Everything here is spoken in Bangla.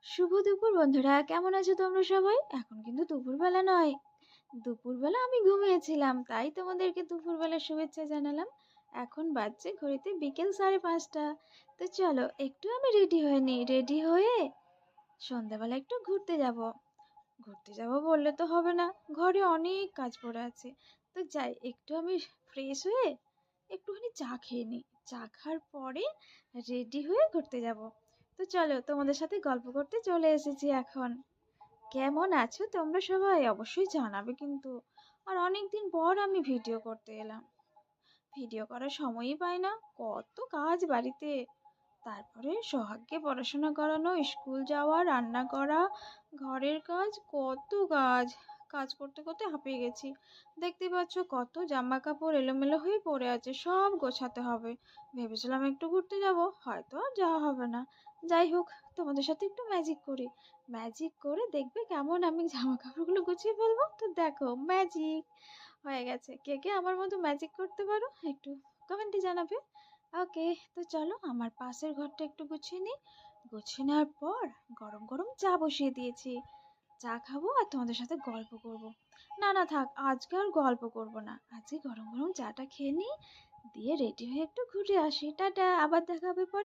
শুভ দুপুর বন্ধুরা, কেমন আছো তোমরা সবাই? এখন কিন্তু দুপুরবেলা নয়, দুপুরবেলা আমি ঘুমিয়েছিলাম, তাই তোমাদেরকে দুপুরবেলা শুভেচ্ছা জানালাম। এখন বাজছে ঘড়িতে বিকেল 5:30। তো চলো একটু আমি রেডি হয়ে নিই, রেডি হয়ে সন্ধ্যাবেলা একটু ঘুরতে যাব। ঘুরতে যাব বললে তো হবে না, ঘরে অনেক কাজ পড়ে আছে। তো যাই, একটু আমি ফ্রেশ হয়ে একটুখানি চা খেয়ে নিই। চা খাওয়ার পরে রেডি হয়ে ঘুরতে যাব। তো চলো, তোমাদের সাথে গল্প করতে চলে এসেছি এখন। কেমন আছো তোমরা সবাই? অবশ্যই জানাবে কিন্তু। আর অনেকদিন পর আমি ভিডিও করতে এলাম, ভিডিও করার সময়ই পাই না, কত কাজ বাড়িতে। তারপরে সোহাগকে পড়াশোনা করানো, স্কুল যাওয়া, রান্না করা, ঘরের কাজ, কত কাজ। কাজ করতে করতে হাঁপিয়ে গেছি। দেখতে পাচ্ছ কত জামা কাপড় এলোমেলো হয়ে পড়ে আছে, সব গোছাতে হবে। ভেবেছিলাম একটু ঘুরতে যাব, হয়তো আর যাওয়া হবে না। যাই হোক, তোমাদের সাথে একটু ম্যাজিক করি। ম্যাজিক করে দেখবে কেমন আমি জামা কাপড়গুলো গুছিয়ে ফেলবো। তো দেখো, ম্যাজিক হয়ে গেছে। কে কে আমার মতো ম্যাজিক করতে পারো একটু কমেন্টে জানাবে। ওকে, তো চলো আমার পাশের ঘরটা একটু গুছিয়ে নিই। গুছিয়ে নেওয়ার পর গরম গরম চা বসিয়ে দিয়েছি। চা খাবো আর তোমাদের সাথে গল্প করব। না না থাক, আজকে আর গল্প করব না, আজকে গরম গরম চাটা খেয়ে নিই, দিয়ে রেডি হয়ে একটু ঘুরে আসি। টাটা, আবার দেখা হবে পরে।